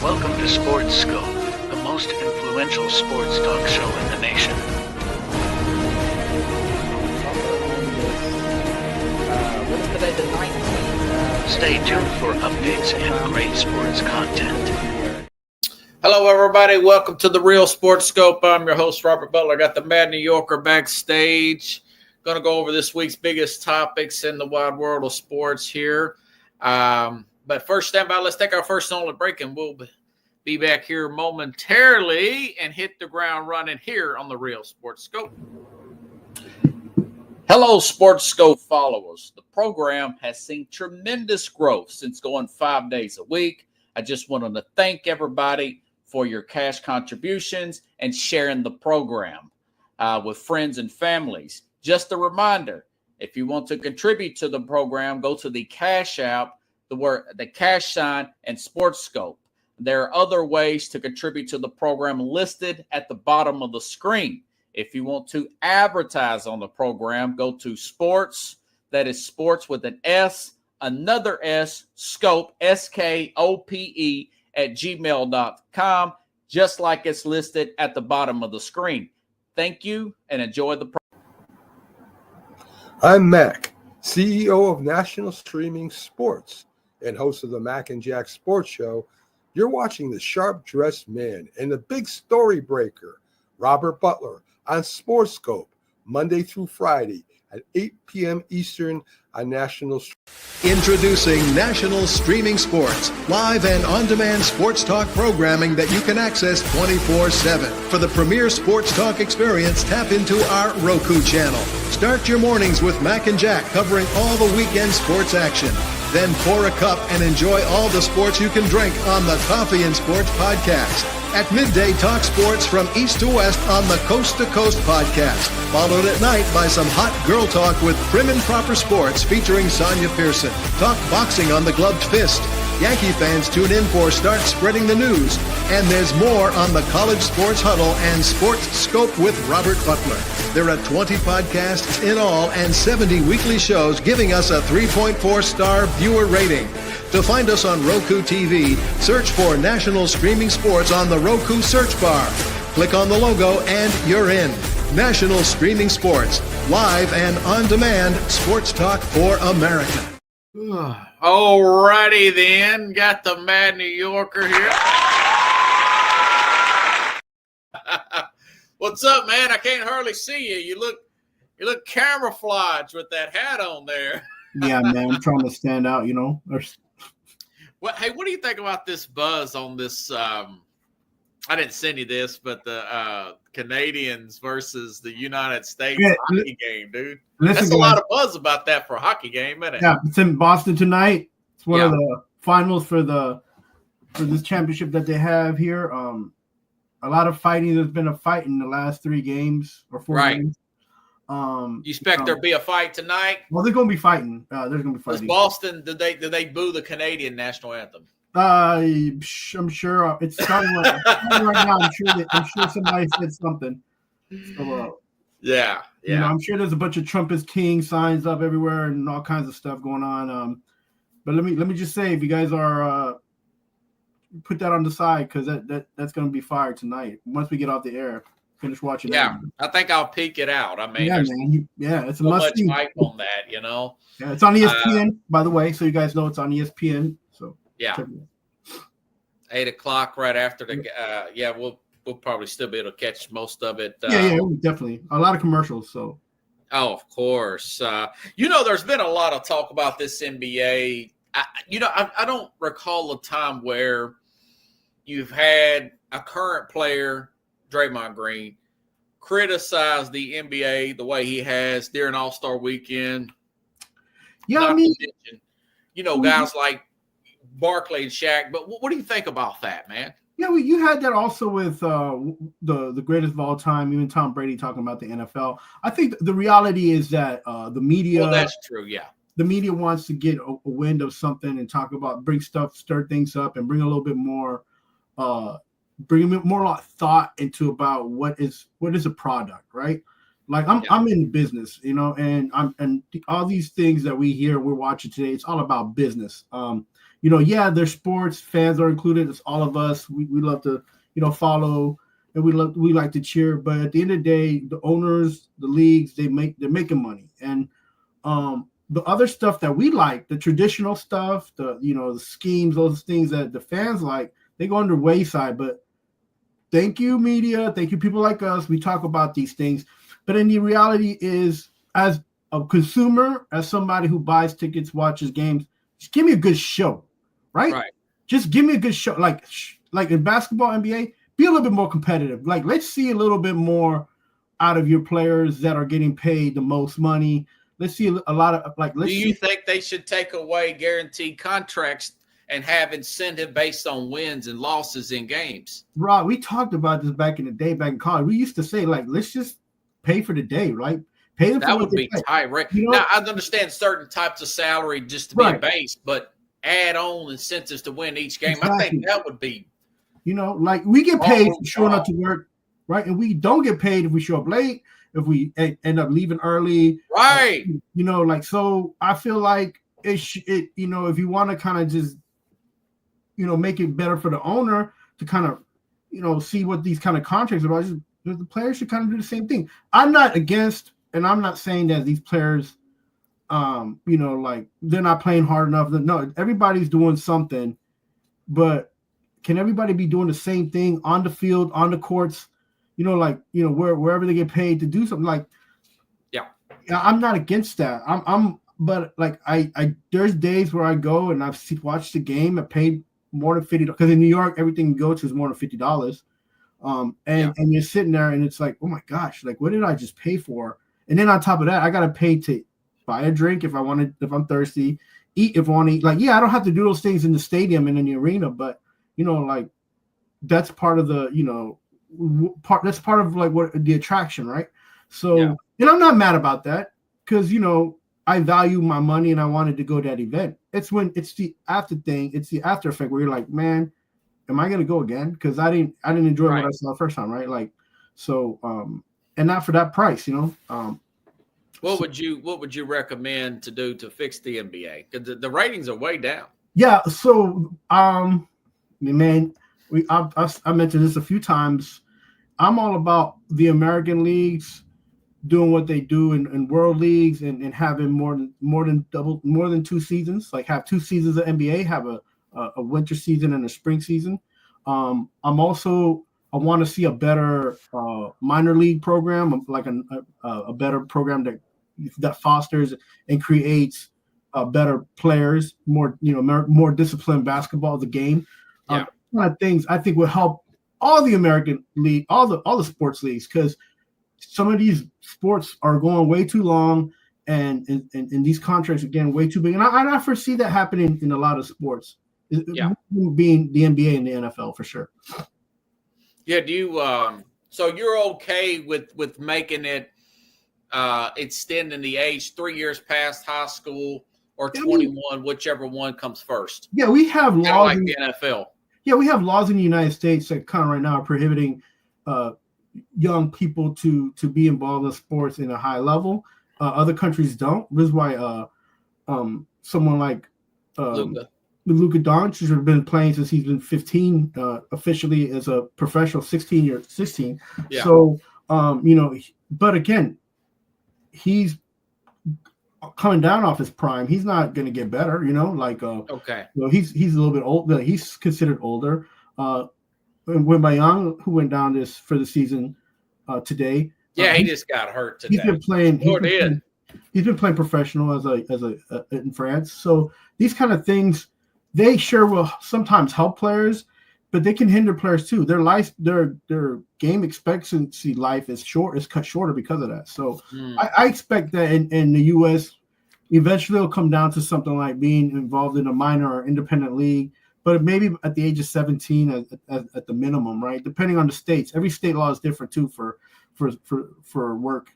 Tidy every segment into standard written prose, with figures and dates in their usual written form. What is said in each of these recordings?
Welcome to Sports Scope, the most influential sports talk show in the nation. What's today, the 19th? Stay tuned for updates and great sports content. Hello, everybody. Welcome to the Real Sports Scope. I'm your host, Robert Butler. Got the Mad New Yorker backstage. Going to go over this week's biggest topics in the wide world of sports here. But first, stand by. Let's take our first and only break, and we'll be back here momentarily and hit the ground running here on the Real Sports Scope. Hello, Sports Scope followers. The program has seen tremendous growth since going 5 days a week. I just wanted to thank everybody for your cash contributions and sharing the program with friends and families. Just a reminder, if you want to contribute to the program, go to the Cash App, the cash sign, and Sports Scope. There are other ways to contribute to the program listed at the bottom of the screen. If you want to advertise on the program, go to sports, that is sports with an S, another S, scope, SKOPE, at gmail.com, just like it's listed at the bottom of the screen. Thank you and enjoy the program. I'm Mac, CEO of National Streaming Sports and host of the Mac and Jack Sports Show. You're watching the sharp-dressed man and the big story breaker, Robert Butler, on Sports Scope, Monday through Friday at 8 p.m. Eastern on National. Introducing National Streaming Sports, live and on-demand sports talk programming that you can access 24/7. For the premier sports talk experience, tap into our Roku channel. Start your mornings with Mac and Jack covering all the weekend sports action. Then pour a cup and enjoy all the sports you can drink on the Coffee and Sports podcast. At midday, talk sports from east to west on the Coast to Coast podcast. Followed at night by some hot girl talk with Prim and Proper Sports featuring Sonia Pearson. Talk boxing on the Gloved Fist. Yankee fans tune in for Start Spreading the News. And there's more on the College Sports Huddle and Sports Scope with Robert Butler. There are 20 podcasts in all and 70 weekly shows, giving us a 3.4-star viewer rating. To find us on Roku TV, search for National Streaming Sports on the Roku search bar. Click on the logo and you're in. National Streaming Sports, live and on-demand sports talk for America. Alrighty then, got the Mad New Yorker here. What's up, man? I can't hardly see you. You look camouflaged with that hat on there. Yeah, man, I'm trying to stand out, you know. Well, hey, what do you think about this buzz on this? I didn't send you this, but the Canadians versus the United States hockey game, dude. That's a lot of buzz about that for a hockey game, isn't it? Yeah, it's in Boston tonight. It's one of the finals for this championship that they have here. A lot of fighting. There's been a fight in the last 3 games or 4 games. You expect there'll be a fight tonight? Well, they're going to be fighting. There's going to be fighting. Was Boston? Did they boo the Canadian national anthem? I'm sure it's starting right now. I'm sure somebody said something. So, yeah. You know, I'm sure there's a bunch of Trump is King signs up everywhere and all kinds of stuff going on. But let me just say, if you guys are put that on the side, because that's going to be fired tonight. Once we get off the air, finish watching. Yeah, I think I'll peek it out. I mean, it's a so must much see. hype on that, you know. Yeah, it's on ESPN, by the way, so you guys know it's on ESPN. So yeah, 8 o'clock right after the. We'll probably still be able to catch most of it. Definitely a lot of commercials. So. Oh, of course. There's been a lot of talk about this NBA. I don't recall a time where you've had a current player, Draymond Green, criticize the NBA the way he has during All-Star Weekend. Yeah, Guys like Barkley and Shaq. But what do you think about that, man? Yeah, you had that also with the greatest of all time, even Tom Brady talking about the NFL. I think the reality is that the media. Well, that's true, yeah. The media wants to get a wind of something and talk about, stir things up, and bring a little bit more, thought into about what is a product, right? Like I'm in business, you know, and all these things that we're watching today, it's all about business. yeah, there's sports, fans are included. It's all of us. We love to, follow, and we like to cheer. But at the end of the day, the owners, the leagues, they're making money. And the other stuff that we like, the traditional stuff, the schemes, those things that the fans like, they go under wayside. But thank you, media. Thank you, people like us. We talk about these things. But then the reality is, as a consumer, as somebody who buys tickets, watches games, just give me a good show, right? Just give me a good show. Like in basketball, NBA, be a little bit more competitive. Like, let's see a little bit more out of your players that are getting paid the most money. Let's see a lot of Do you think they should take away guaranteed contracts and have incentive based on wins and losses in games? Rob, we talked about this back in the day, back in college. We used to say, like, let's just pay for the day, right? Pay them. That would be tight, right? Now, I understand certain types of salary just to be a base, but add on incentives to win each game. Exactly. I think that would be. Like, we get paid for showing up to work, right? And we don't get paid if we show up late, if we end up leaving early, right? So I feel like if you want to kind of just, make it better for the owner to kind of, see what these kind of contracts are about. The players should kind of do the same thing. I'm not against, and I'm not saying that these players, like, they're not playing hard enough. No, everybody's doing something, but can everybody be doing the same thing on the field, on the courts, wherever they get paid to do something? Like, yeah, I'm not against that. But like, I there's days where I go and I've watched the game and paid more than $50, because in New York, everything you go to is more than $50. And you're sitting there and it's like, oh my gosh, like, what did I just pay for? And then on top of that, I got to pay to buy a drink if I'm thirsty, eat if I want to eat. Like, yeah, I don't have to do those things in the stadium and in the arena, but like, that's part of the, that's part of like what the attraction, right? So, and I'm not mad about that, because, I value my money and I wanted to go to that event. It's the after thing, it's the after effect where you're like, man, am I going to go again? Because I didn't enjoy what I saw the first time, right? Like, so, and not for that price, What would you recommend to do to fix the NBA? Because the ratings are way down. Yeah. So, man, I mentioned this a few times. I'm all about the American leagues doing what they do in world leagues and having more than 2 seasons. Like, have 2 seasons of NBA, have a winter season and a spring season. I want to see a better minor league program, like a better program that fosters and creates better players, more disciplined basketball, the game. Kind of things I think would help all the American league, all the sports leagues, because some of these sports are going way too long, and these contracts are getting way too big. And I foresee that happening in a lot of sports. Being the NBA and the NFL for sure. Yeah. Do you so you're okay with making it extending the age 3 years past high school or 21, whichever one comes first? Yeah, we have laws like the NFL. Yeah, we have laws in the United States that kind of right now are prohibiting young people to be involved in sports in a high level. Other countries don't. This is why someone like Luka Doncic has been playing since he's been 15, officially as a professional, 16. Yeah. So, but again, he's coming down off his prime. He's not going to get better, okay. He's a little bit old. He's considered older. Wembanyama, who went down this for the season today. Yeah, he just got hurt today. He's been playing. He's been playing professional as a in France. So these kind of things, they sure will sometimes help players, but they can hinder players too. Their game expectancy life is cut shorter because of that. So I expect that in the U.S. eventually it'll come down to something like being involved in a minor or independent league, but maybe at the age of 17 at the minimum, right? Depending on the states. Every state law is different too for work,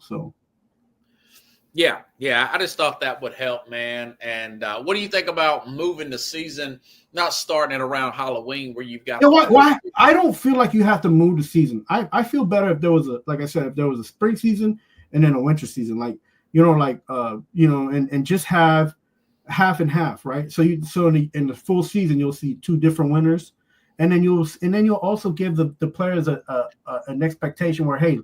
so. Yeah. I just thought that would help, man. And what do you think about moving the season, not starting it around Halloween where you've got? Why? I don't feel like you have to move the season. I feel better if there was if there was a spring season and then a winter season, and just have half and half, right? So in the full season, you'll see 2 different winners, and then you'll also give the players an expectation where, hey,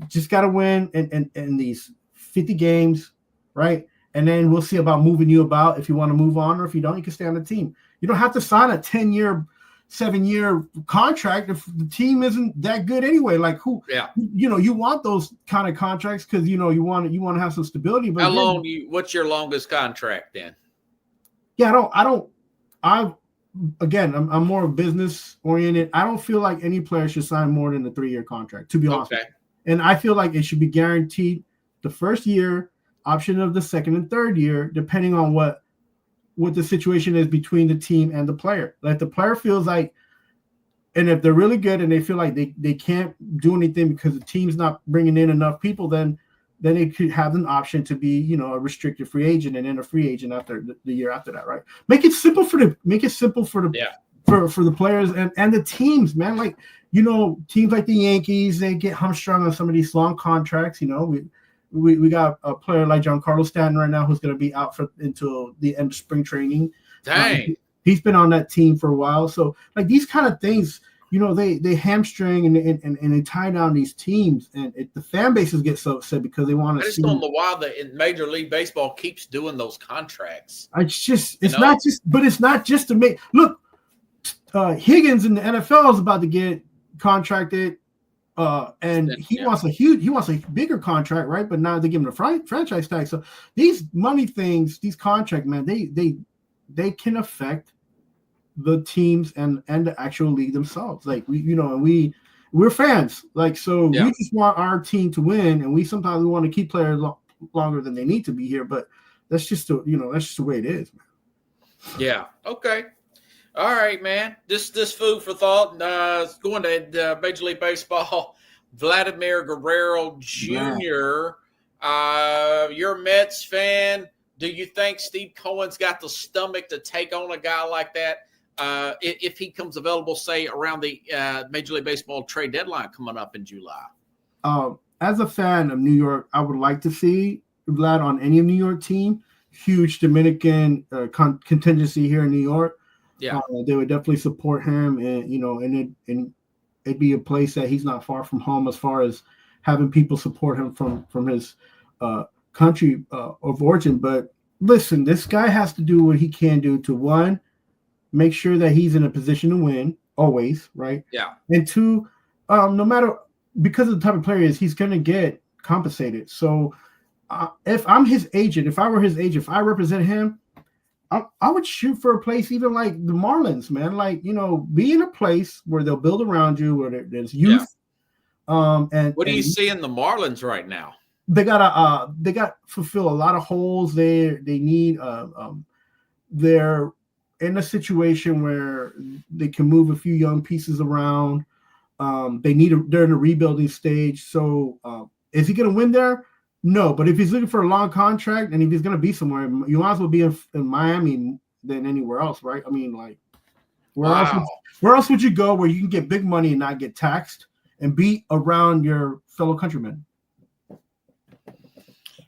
just got to win in these 50 games, right? And then we'll see about moving you about. If you want to move on, or if you don't, you can stay on the team. You don't have to sign a 10-year, 7-year contract if the team isn't that good anyway. Like who? Yeah. You want those kind of contracts because you want to have some stability. But How long what's your longest contract then? Yeah, I'm more business oriented. I don't feel like any player should sign more than a 3-year contract, to be honest. Okay. And I feel like it should be guaranteed the first year, option of the second and third year, depending on what the situation is between the team and the player. Like the player feels like, and if they're really good and they feel like they can't do anything because the team's not bringing in enough people, then they could have an option to be, a restricted free agent and then a free agent after the year after that, right? Make it simple for the for the players and the teams, man. Like, teams like the Yankees, they get hamstrung on some of these long contracts. We got a player like Giancarlo Stanton right now who's going to be out until the end of spring training. Dang. He's been on that team for a while. So like these kind of things, they hamstring and they tie down these teams, and the fan bases get so upset because they want to see. I just don't know why in Major League Baseball keeps doing those contracts. It's not just to make look. Higgins in the NFL is about to get contracted. And he wants a bigger contract, right? But now they give him a franchise tag. So these money things, these contracts, man, they can affect the teams and the actual league themselves. Like we're fans, like so we just want our team to win, and sometimes we want to keep players longer than they need to be here. But that's just the way it is, man. Yeah. Okay. All right, man. This food for thought. Going to Major League Baseball. Vladimir Guerrero Jr. You're a Mets fan. Do you think Steve Cohen's got the stomach to take on a guy like that if he comes available, say, around the Major League Baseball trade deadline coming up in July? As a fan of New York, I would like to see Vlad on any New York team. Huge Dominican contingency here in New York. Yeah, they would definitely support him, and it'd be a place that he's not far from home as far as having people support him from his country of origin. But listen, this guy has to do what he can do to, one, make sure that he's in a position to win always, right? Yeah. And two, no matter, because of the type of player he is, he's going to get compensated. So if I'm his agent, if I were his agent, if I represent him, I would shoot for a place even like the Marlins, man. Like, be in a place where they'll build around you, where there's youth. Yeah. And what do you see in the Marlins right now? They got fulfill a lot of holes. They need they're in a situation where they can move a few young pieces around. They're in a rebuilding stage. So is he going to win there? No, but if he's looking for a long contract and if he's going to be somewhere, you might as well be in Miami than anywhere else, right? I mean, like, where else would you go where you can get big money and not get taxed and be around your fellow countrymen?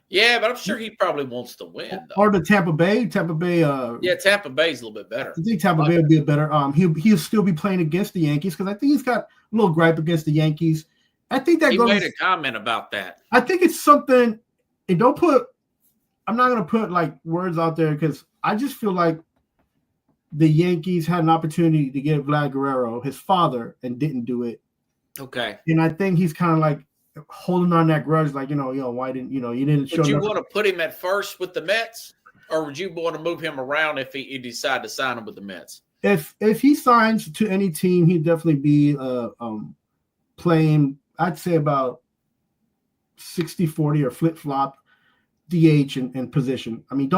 Yeah, but I'm sure he probably wants to win, though. Or the Tampa Bay. Tampa Bay is a little bit better. I think Tampa Bay would be a better. He'll still be playing against the Yankees because I think he's got a little gripe against the Yankees. I think that he made a comment about that. I think it's something. And I'm not going to put like words out there because I just feel like the Yankees had an opportunity to get Vlad Guerrero, his father, and didn't do it. Okay. And I think he's kind of like holding on that grudge, like, why didn't, you didn't show up. Would you want to put him at first with the Mets, or would you want to move him around if he decide to sign him with the Mets? If he signs to any team, he'd definitely be playing, I'd say about 60-40 or flip-flop DH and position. I mean, you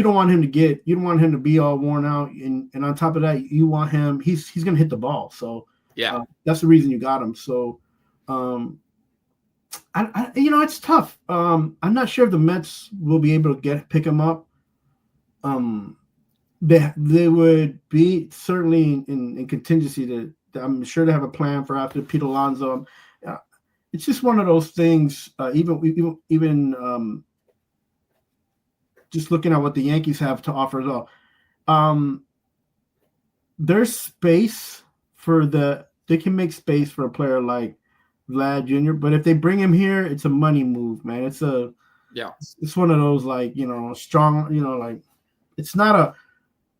don't want him to be all worn out. And on top of that, you want him, he's going to hit the ball. So yeah, that's the reason you got him. So, it's tough. I'm not sure if the Mets will be able to pick him up. They would be certainly in contingency I'm sure they have a plan for after Pete Alonso. It's just one of those things. Even just looking at what the Yankees have to offer as well. There's space they can make space for a player like Vlad Jr., but if they bring him here, it's a money move, man. It's one of those, like, strong, like, it's not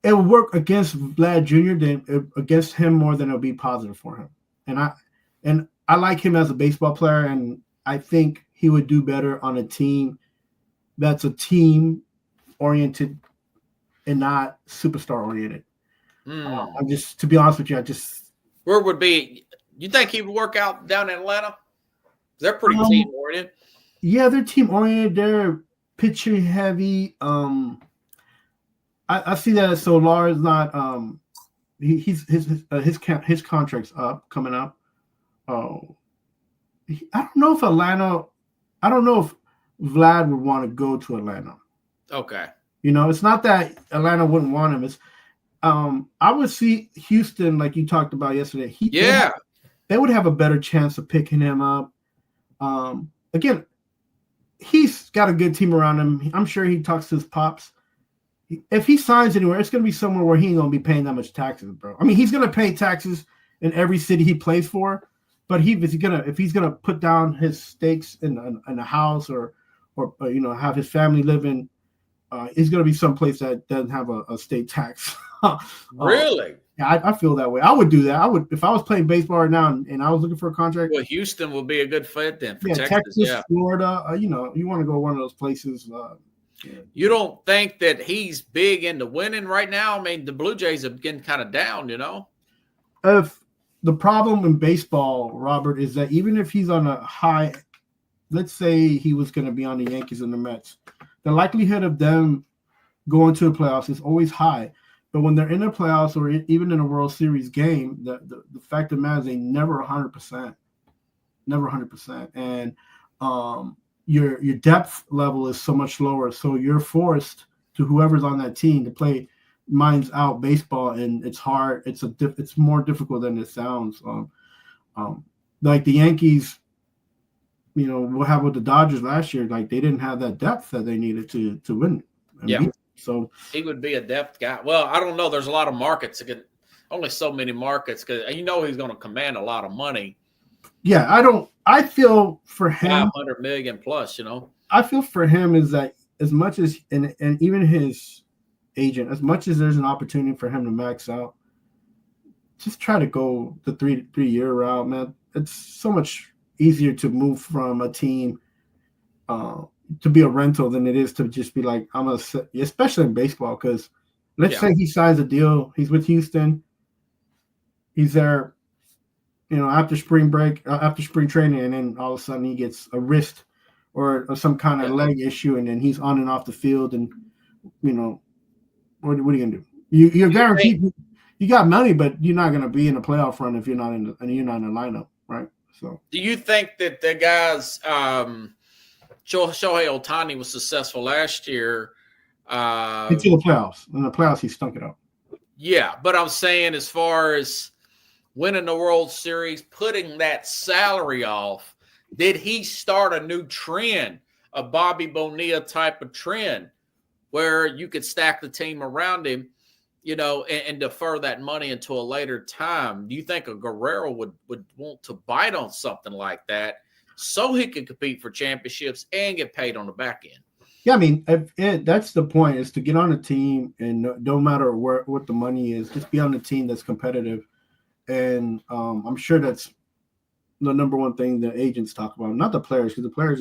it will work against Vlad Jr. than against him more than it'll be positive for him. And I like him as a baseball player, and I think he would do better on a team that's a team oriented and not superstar oriented. I'm just, to be honest with you, where would be, you think he would work out down in Atlanta? They're pretty team oriented. Yeah, they're team oriented. They're pitcher heavy. I see that Solar is not. His contract's coming up. I don't know if Atlanta. I don't know if Vlad would want to go to Atlanta. Okay. It's not that Atlanta wouldn't want him. It's I would see Houston, like you talked about yesterday. They would have a better chance of picking him up. Again, he's got a good team around him. I'm sure he talks to his pops. If he signs anywhere, it's going to be somewhere where he ain't going to be paying that much taxes, bro. I mean, he's going to pay taxes in every city he plays for, but if he's going to put down his stakes in a house or have his family live in, it's going to be someplace that doesn't have a state tax. Really? Yeah, I feel that way. I would do that. I would, if I was playing baseball right now and I was looking for a contract. Well, Houston would be a good fit then for Texas. Texas, Florida. You want to go one of those places. You don't think that he's big into winning right now? I mean, the Blue Jays have getting kind of down, If the problem in baseball, Robert, is that even if he's on a high, let's say he was going to be on the Yankees and the Mets, the likelihood of them going to the playoffs is always high. But when they're in the playoffs or even in a World Series game, the fact of the matter is they never 100%. Never 100%. And your depth level is so much lower. So you're forced to whoever's on that team to play minds out baseball, and it's hard. It's more difficult than it sounds. Like the Yankees, what happened with the Dodgers last year? Like they didn't have that depth that they needed to win. So he would be a depth guy. Well, I don't know. There's a lot of markets. Only so many markets because he's going to command a lot of money. Yeah, I feel for him $500 million plus. I feel for him is that as much as and even his agent, as much as there's an opportunity for him to max out, just try to go the 3-year route, man. It's so much easier to move from a team to be a rental than it is to just be like, especially in baseball, because let's say he signs a deal, he's with Houston, he's there, after spring break, after spring training, and then all of a sudden he gets a wrist or some kind of leg issue, and then he's on and off the field, and what are you gonna do? You're guaranteed you got money, but you're not gonna be in a playoff run if you're not in the lineup, right? So, do you think that the guys? Shohei Ohtani was successful last year. Into the playoffs. In the playoffs, he stunk it up. Yeah, but I'm saying as far as winning the World Series, putting that salary off, did he start a new trend, a Bobby Bonilla type of trend, where you could stack the team around him, and defer that money until a later time? Do you think a Guerrero would want to bite on something like that so he could compete for championships and get paid on the back end? Yeah, I mean, that's the point, is to get on a team, and no matter what the money is, just be on a team that's competitive. And I'm sure that's the number one thing the agents talk about, not the players, because the players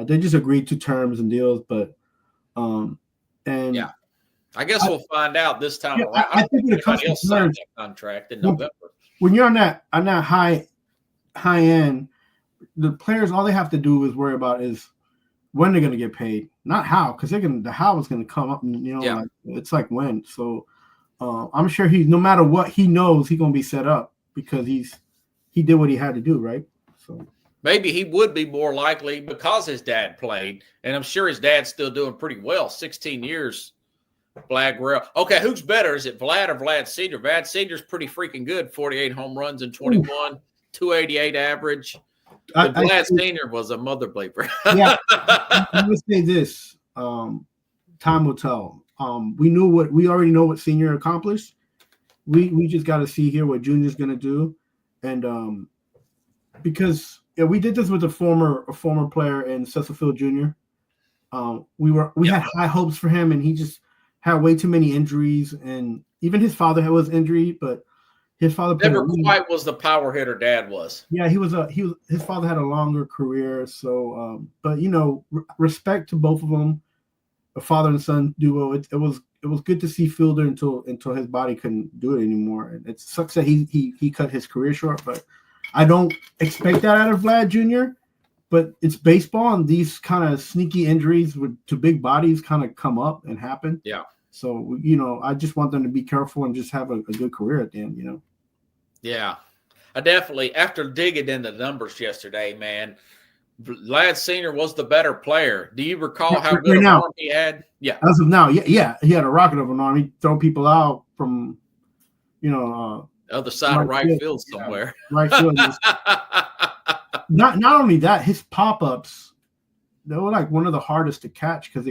they just agreed to terms and deals. But I guess we'll find out this time. Yeah, I think when it comes to players, contract in November, when you're on that high end, the players, all they have to do is worry about is when they're going to get paid, not how, because the how is going to come up, and like, it's like when. So I'm sure no matter what, he knows he's going to be set up because he did what he had to do, right? So maybe he would be more likely because his dad played, and I'm sure his dad's still doing pretty well. 16 years, Vlad Guerrero. Okay, who's better? Is it Vlad or Vlad Sr.? Vlad Sr.'s pretty freaking good. 48 home runs in 21, 288 average. Vlad Sr. was a mother bleeper. Yeah, I'm going to say this. time will tell. We already know what senior accomplished. We just got to see here what junior's going to do, and because we did this with a former player in Cecil Field Jr. We had high hopes for him, and he just had way too many injuries, and even his father was injured, but his father never quite was the power hitter Dad was. Yeah, his father had a longer career, so but respect to both of them, a father and son duo. It was good to see Fielder until his body couldn't do it anymore. And it sucks that he cut his career short, but I don't expect that out of Vlad Jr. But it's baseball, and these kind of sneaky injuries to big bodies kind of come up and happen. Yeah. So, I just want them to be careful and just have a good career at the end, Yeah. I definitely, after digging in the numbers yesterday, man, Vlad Sr. was the better player. Do you recall how good an arm he had? Yeah. As of now, yeah. He had a rocket of an arm. He'd throw people out from, other side of right field somewhere. Right field. Not only that, his pop-ups, they were like one of the hardest to catch because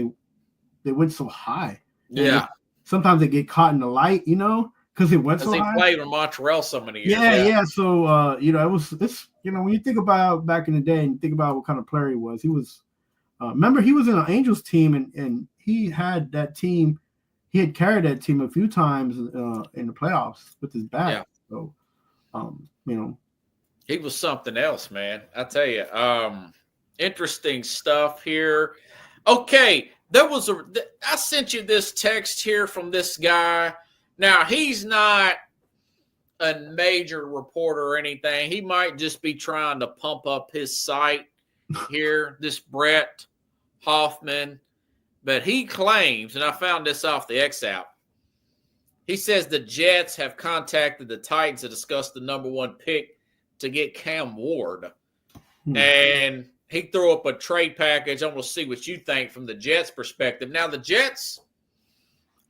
they went so high. Yeah. Sometimes they get caught in the light, because it went so high. He played with Montreal so many years. Yeah. So, it's when you think about back in the day and think about what kind of player he was, remember he was in an Angels team and he had that team. He had carried that team a few times in the playoffs with his bat. Yeah. So, he was something else, man. I tell you, interesting stuff here. Okay, I sent you this text here from this guy. Now, he's not a major reporter or anything. He might just be trying to pump up his site here, this Brett Hoffman. But he claims, and I found this off the X app, he says the Jets have contacted the Titans to discuss the number 1 pick to get Cam Ward. And he threw up a trade package. I'm going to see what you think from the Jets' perspective. Now, the Jets'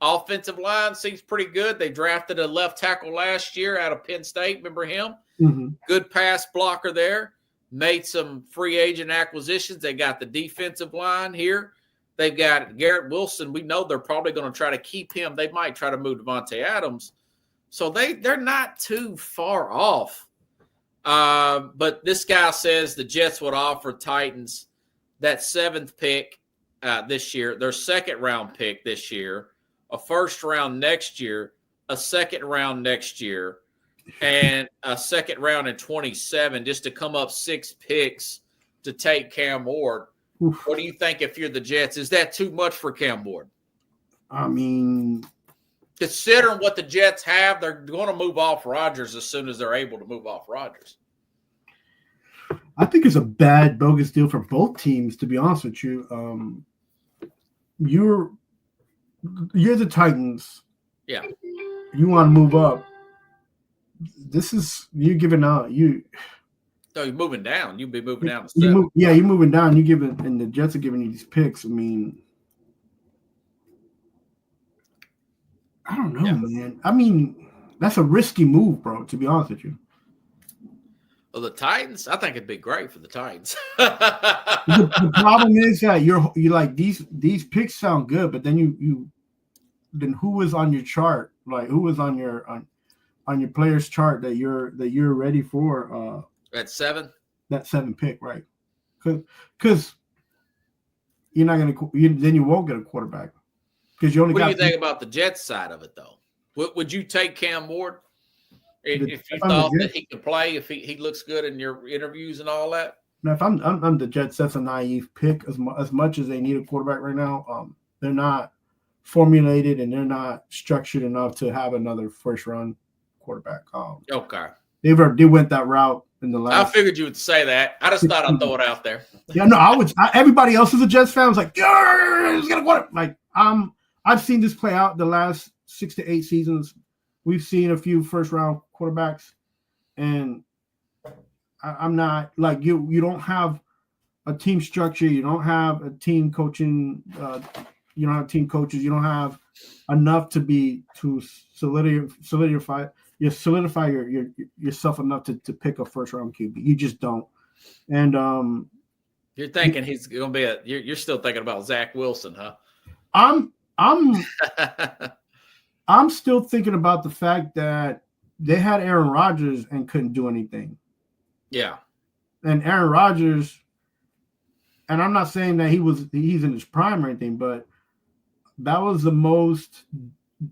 offensive line seems pretty good. They drafted a left tackle last year out of Penn State. Remember him? Mm-hmm. Good pass blocker there. Made some free agent acquisitions. They got the defensive line here. They've got Garrett Wilson. We know they're probably going to try to keep him. They might try to move Devontae Adams. So they're not too far off. But this guy says the Jets would offer Titans that 7th pick this year, their 2nd round pick this year, a 1st round next year, a 2nd round next year, and a 2nd round in 2027 just to come up 6 picks to take Cam Ward. Oof. What do you think if you're the Jets? Is that too much for Cam Ward? I mean, considering what the Jets have, they're going to move off Rodgers as soon as they're able to move off Rodgers. I think it's a bad, bogus deal for both teams, to be honest with you. You're the Titans. Yeah. You want to move up. You're giving out. So you're moving down. You'll be moving down. You're moving down. And the Jets are giving you these picks. I mean, I don't know, man. I mean, that's a risky move, bro, to be honest with you. Well, the Titans, I think it'd be great for the Titans. The problem is that you're like these picks sound good, but then then who was on your chart? Like who was on your players chart that you're ready for? At 7? That 7 pick, right? Because you're not gonna then you won't get a quarterback because you only. What do you think about the Jets side of it, though? Would you take Cam Ward if you thought that he could play? If he looks good in your interviews and all that? Now, if I'm the Jets, that's a naive pick. As much as they need a quarterback right now, they're not formulated and they're not structured enough to have another first-round quarterback. Okay. They went that route in the last. I figured you would say that. I just thought I'd throw it out there. Yeah, no, everybody else is a Jets fan. I was like, yeah, he's gonna quarterback. Like, I've seen this play out the last 6 to 8 seasons. We've seen a few first-round quarterbacks, and I'm not like you. You don't have a team structure. You don't have a team coaching. You don't have team coaches. You don't have enough to solidify yourself enough to pick a first-round QB. You just don't. And you're thinking he's going to be you're still thinking about Zach Wilson, huh? I'm still thinking about the fact that they had Aaron Rodgers and couldn't do anything. Yeah. And Aaron Rodgers, and I'm not saying that he's in his prime or anything, but that was the most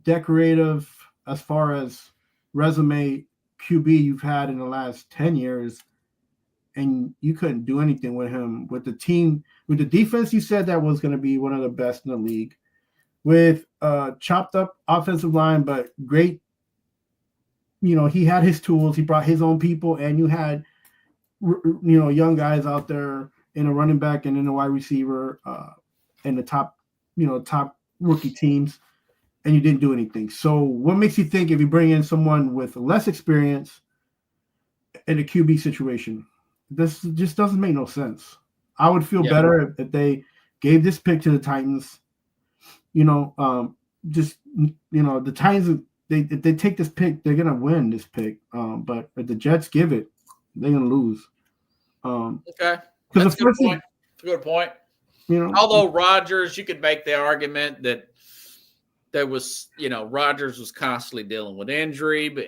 decorative as far as resume QB you've had in the last 10 years. And you couldn't do anything with him. With the team, with the defense, you said that was going to be one of the best in the league. With chopped up offensive line, but great. He had his tools. He brought his own people, and you had, young guys out there in a running back and in a wide receiver, in the top rookie teams, and you didn't do anything. So, what makes you think if you bring in someone with less experience in a QB situation? This just doesn't make no sense. I would feel better if they gave this pick to the Titans. The Titans, if they take this pick, they're gonna win this pick. But if the Jets give it, they're gonna lose. Okay, that's a good point. That's a good point. Although Rodgers, you could make the argument that there was, Rodgers was constantly dealing with injury, but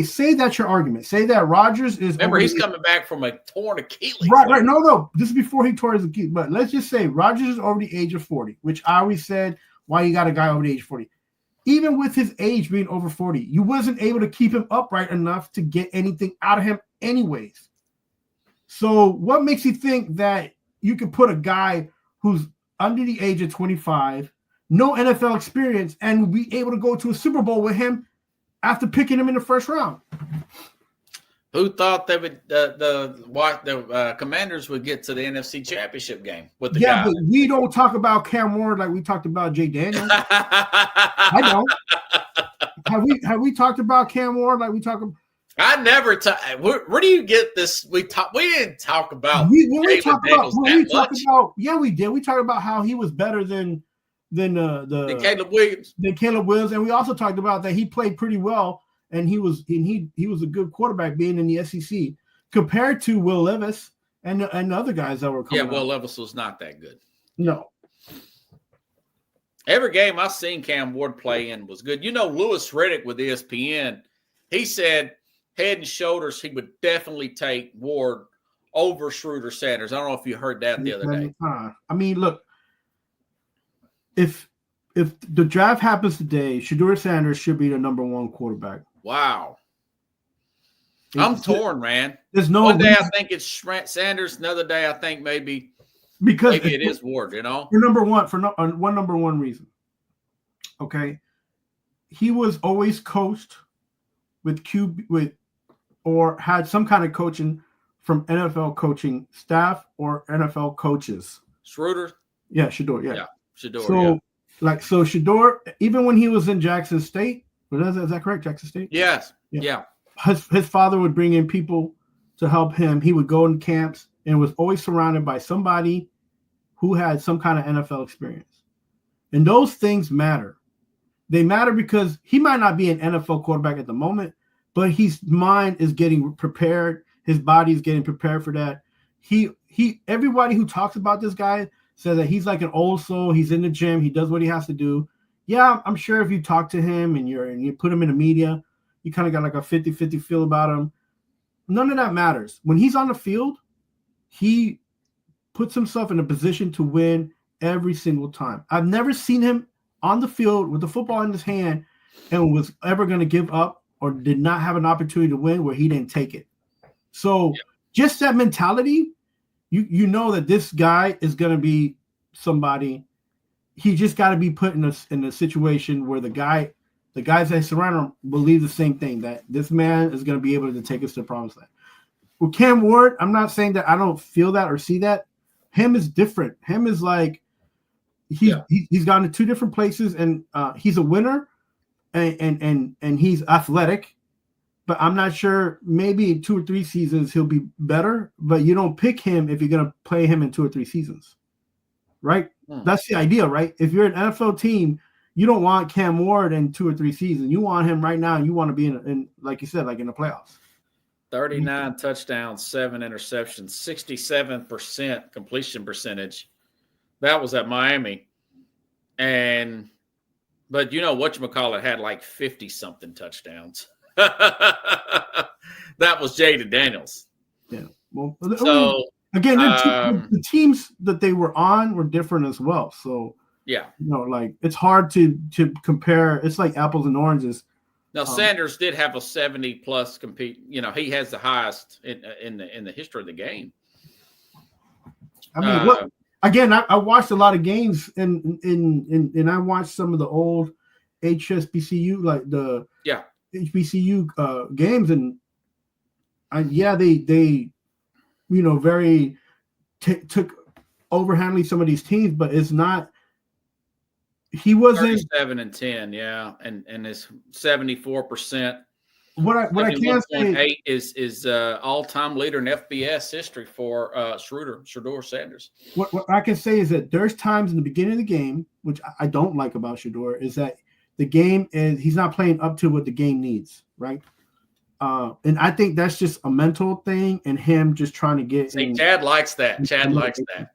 say that's your argument. Say that Rodgers is. Remember, he's coming back from a torn Achilles. Right. No. This is before he tore his Achilles. But let's just say Rodgers is over the age of 40, which I always said why you got a guy over the age of 40. Even with his age being over 40, you wasn't able to keep him upright enough to get anything out of him anyways. So what makes you think that you could put a guy who's under the age of 25, no NFL experience, and be able to go to a Super Bowl with him after picking him in the first round? Who thought they would the Commanders would get to the NFC Championship game with the guy? But we don't talk about Cam Ward like we talked about Jay Daniels. I don't. Have we talked about Cam Ward like we talk about? I never. Where do you get this? We didn't talk about. We did. We did. We talked about how he was better than Caleb Williams. And we also talked about that he played pretty well, and he was a good quarterback being in the SEC compared to Will Levis and the other guys that were coming. Yeah, Will Levis was not that good. No. Every game I've seen Cam Ward play in was good. Louis Riddick with ESPN, he said head and shoulders he would definitely take Ward over Schroeder Sanders. I don't know if you heard that the other day. I mean, look. If the draft happens today, Shedeur Sanders should be the number one quarterback. Wow. I'm torn, man. There's no one day I think it's Sanders, another day I think maybe it is Ward, For number one reason. Okay. He was always coached or had some kind of coaching from NFL coaching staff or NFL coaches. Schroeder? Yeah, Shedeur, yeah. Shedeur, Shedeur, even when he was in Jackson State, is that correct? Jackson State? Yes. Yeah. His father would bring in people to help him. He would go in camps and was always surrounded by somebody who had some kind of NFL experience. And those things matter. They matter because he might not be an NFL quarterback at the moment, but his mind is getting prepared. His body is getting prepared for that. Everybody who talks about this guy says that he's like an old soul. He's in the gym. He does what he has to do. Yeah, I'm sure if you talk to him and you put him in the media, you kind of got like a 50-50 feel about him. None of that matters. When he's on the field, he puts himself in a position to win every single time. I've never seen him on the field with the football in his hand and was ever going to give up or did not have an opportunity to win where he didn't take it. So just that mentality, you know that this guy is going to be somebody. He just got to be put in a situation where the guys that surround him believe the same thing, that this man is going to be able to take us to the promised land. With Cam Ward, I'm not saying that I don't feel that or see that. Him is different. Him is like he's gone to two different places, and he's a winner, and he's athletic. But I'm not sure. Maybe in 2 or 3 seasons he'll be better. But you don't pick him if you're going to play him in 2 or 3 seasons, right? That's the idea, right? If you're an NFL team, you don't want Cam Ward in 2 or 3 seasons. You want him right now. And you want to be in, like you said, like in the playoffs. 39 touchdowns, 7 interceptions, 67% completion percentage. That was at Miami. But you know, whatchamacallit had like 50-something touchdowns. That was Jaden Daniels. Yeah. Well, So again, the teams that they were on were different as well. So yeah, you know, like it's hard to compare. It's like apples and oranges. now Sanders did have a 70+ compete. You know, he has the highest in the history of the game. I mean, again, I watched a lot of games and I watched some of the old HSBCU, like the HBCU games, and they you know, very took overhandling some of these teams, but it's not. He wasn't 7-10, yeah, and it's 74%. What I can say is all-time leader in FBS history for Shedeur Sanders. What I can say is that there's times in the beginning of the game, which I don't like about Shedeur, is that the game is he's not playing up to what the game needs, right? And I think that's just a mental thing and him just trying to get. See, Chad likes that. Chad likes that.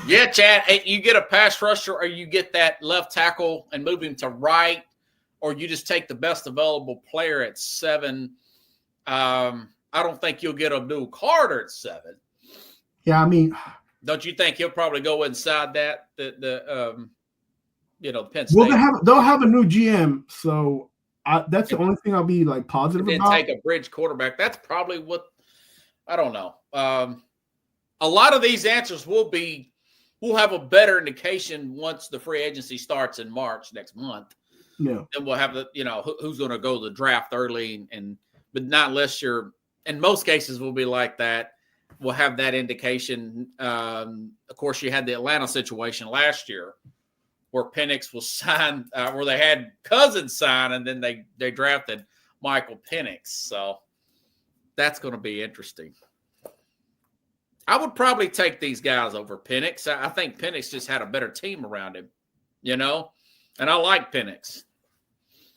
Yeah, Chad, you get a pass rusher or you get that left tackle and move him to right, or you just take the best available player at 7. I don't think you'll get Abdul Carter at 7. Yeah, I mean, don't you think he'll probably go inside that? The Penn State. Well, they'll have a new GM, so that's the only thing I'll be like positive about. Take a bridge quarterback. That's probably what I don't know. A lot of these answers we'll have a better indication once the free agency starts in March next month. Yeah. Then we'll have who's going to go to the draft early but not unless you're, in most cases will be like that. We'll have that indication. Of course, you had the Atlanta situation last year where Penix was signed, where they had Cousins sign, and then they drafted Michael Penix. So that's going to be interesting. I would probably take these guys over Penix. I think Penix just had a better team around him, and I like Penix.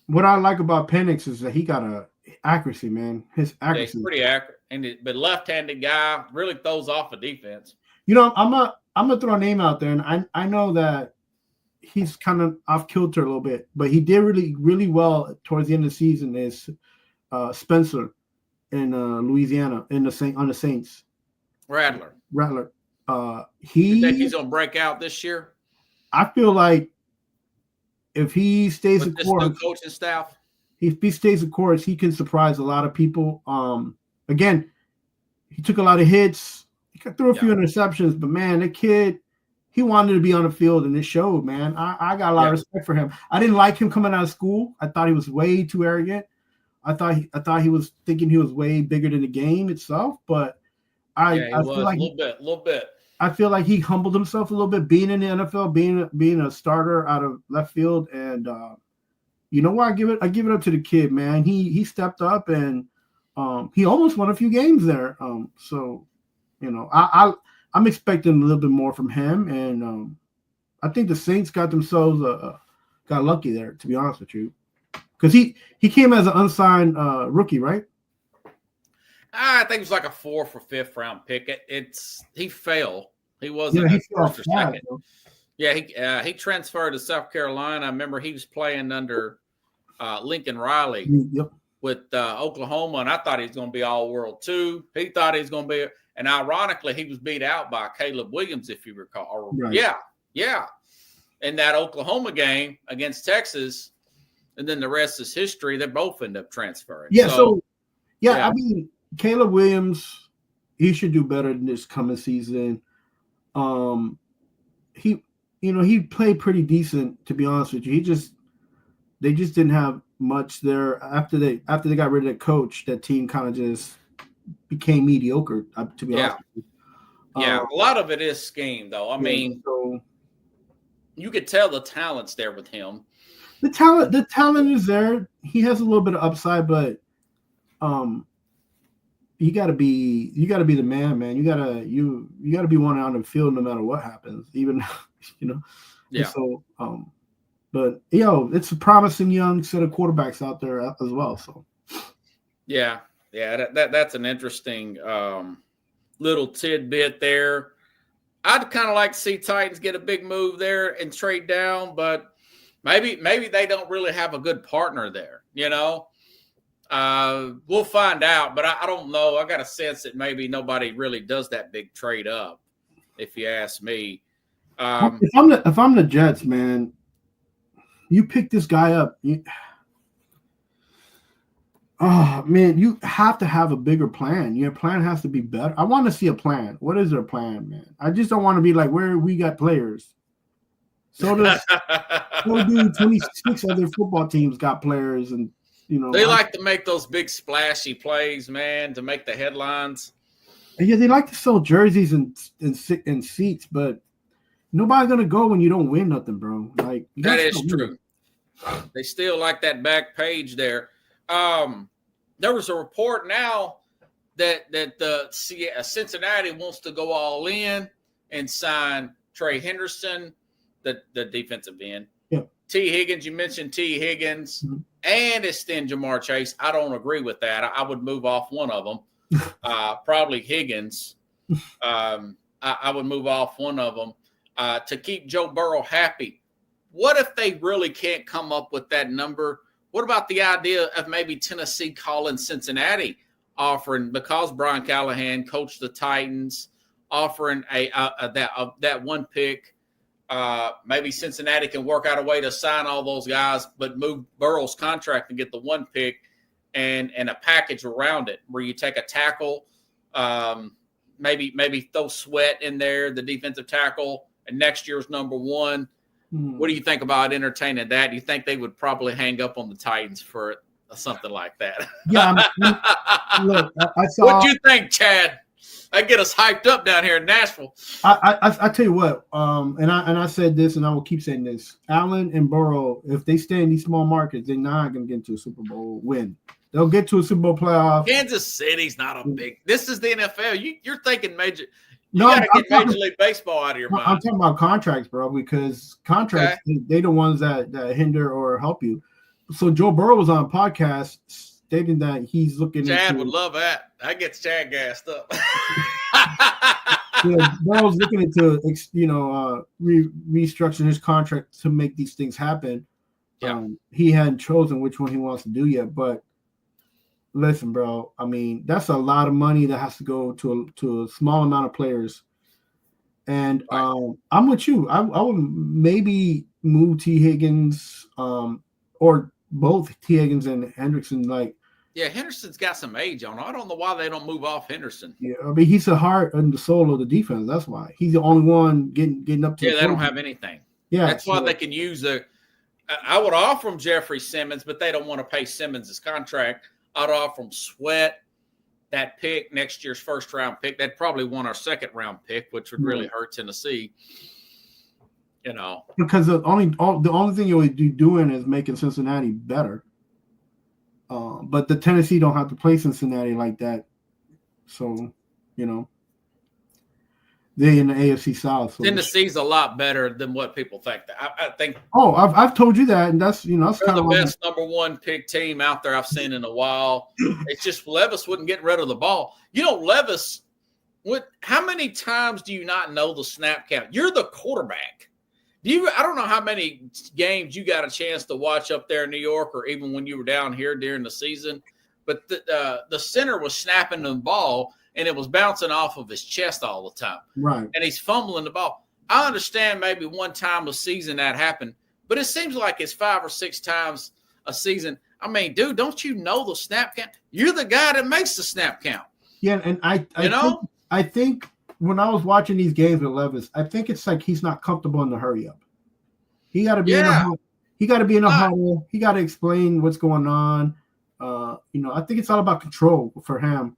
What I like about Penix is that he got a accuracy, man. His accuracy. Yeah, he's pretty accurate, but left-handed guy really throws off a defense. You know, I'm gonna throw a name out there, and I know that he's kind of off kilter a little bit, but he did really, really well towards the end of the season. Is Spencer in Louisiana on the Saints. Rattler. You think he's gonna break out this year? I feel like if he stays the course, new coaching staff, if he stays the course, he can surprise a lot of people. Again, he took a lot of hits. He threw a few interceptions, but man, the kid, he wanted to be on the field, and it showed. Man, I got a lot of respect for him. I didn't like him coming out of school. I thought he was way too arrogant. I thought he was thinking he was way bigger than the game itself, but. I feel like a little bit. I feel like he humbled himself a little bit, being in the NFL, being a starter out of left field, and you know what? I give it up to the kid, man. He stepped up and he almost won a few games there. So I'm expecting a little bit more from him, and I think the Saints got themselves got lucky there, to be honest with you, because he came as an unsigned rookie, right? I think it was like a 4th or 5th round pick. He fell. He wasn't first or second. Yeah, he transferred to South Carolina. I remember he was playing under Lincoln Riley with Oklahoma, and I thought he was going to be all-world too. He thought he was going to be, and ironically, he was beat out by Caleb Williams, if you recall. Right. Yeah. In that Oklahoma game against Texas, and then the rest is history. They both end up transferring. Yeah. I mean. Caleb Williams, he should do better than this coming season. He played pretty decent, to be honest with you. They just didn't have much there after they got rid of the coach. That team kind of just became mediocre, to be honest with you. Yeah, a lot of it is scheme, though. I mean, you could tell the talent's there with him. The talent is there. He has a little bit of upside, but you gotta be the man. You gotta be one on the field no matter what happens, even Yeah. And so, but it's a promising young set of quarterbacks out there as well. So, that's an interesting little tidbit there. I'd kind of like to see Titans get a big move there and trade down, but maybe they don't really have a good partner there. We'll find out, but I don't know. I got a sense that maybe nobody really does that big trade up, if you ask me. If I'm the Jets, man, you pick this guy up. Man, you have to have a bigger plan. Your plan has to be better. I want to see a plan. What is their plan, man? I just don't want to be like, where we got players. So do 26 other football teams got players, and they like to make those big splashy plays, man, to make the headlines. Yeah, they like to sell jerseys and seats, but nobody's gonna go when you don't win nothing, bro. Like that is true. They still like that back page there. There was a report now that Cincinnati wants to go all in and sign Trey Henderson, the defensive end. Yeah. T. Higgins, you mentioned T. Higgins, and extend Jamar Chase. I don't agree with that. I would move off one of them. Probably Higgins. I would move off one of them to keep Joe Burrow happy. What if they really can't come up with that number? What about the idea of maybe Tennessee calling Cincinnati, offering, because Brian Callahan coached the Titans, offering that one pick? Maybe Cincinnati can work out a way to sign all those guys, but move Burrow's contract and get the one pick and a package around it where you take a tackle, maybe throw Sweat in there, the defensive tackle, and next year's number one. What do you think about entertaining that? Do you think they would probably hang up on the Titans for something like that? Yeah. Look, I saw. What do you think, Chad? That get us hyped up down here in Nashville. I tell you what, and I said this, and I will keep saying this: Allen and Burrow, if they stay in these small markets, they're not going to get into a Super Bowl win. They'll get to a Super Bowl playoff. Kansas City's not a big. This is the NFL. You're thinking major. You No, got to get I'm Major League Baseball out of your mind. I'm talking about contracts, bro, because contracts, they're the ones that hinder or help you. So Joe Burrow was on a podcast stating that he's looking Chad would love that. That gets Chad gassed up. Burrow's looking into, restructuring his contract to make these things happen. Yeah. He hadn't chosen which one he wants to do yet, but listen, bro, I mean, that's a lot of money that has to go to a small amount of players. And I'm with you. I would maybe move T. Higgins or both T. Higgins and Hendrickson. Yeah, Henderson's got some age on him. I don't know why they don't move off Henderson. Yeah, I mean, he's the heart and the soul of the defense. That's why. He's the only one getting up to they don't have anything. Yeah. That's why they can use I would offer them Jeffrey Simmons, but they don't want to pay Simmons his contract. I'd offer them Sweat, that pick, next year's first-round pick. They'd probably want our second-round pick, which would really hurt Tennessee. Because the only thing you would be doing is making Cincinnati better. But the Tennessee don't have to play Cincinnati like that. So, they're in the AFC South. So Tennessee's a lot better than what people think. I think. Oh, I've told you that, and that's that's they're kind the of best number one pick team out there I've seen in a while. It's just Levis wouldn't get rid of the ball. Levis. How many times do you not know the snap count? You're the quarterback. I don't know how many games you got a chance to watch up there in New York, or even when you were down here during the season. But the center was snapping the ball, and it was bouncing off of his chest all the time. Right. And he's fumbling the ball. I understand maybe one time a season that happened, but it seems like it's 5 or 6 times a season. I mean, dude, don't you know the snap count? You're the guy that makes the snap count. Yeah, and I think when I was watching these games with Levis, I think it's like he's not comfortable in the hurry up. He got to be in a huddle. He got to explain what's going on. I think it's all about control for him.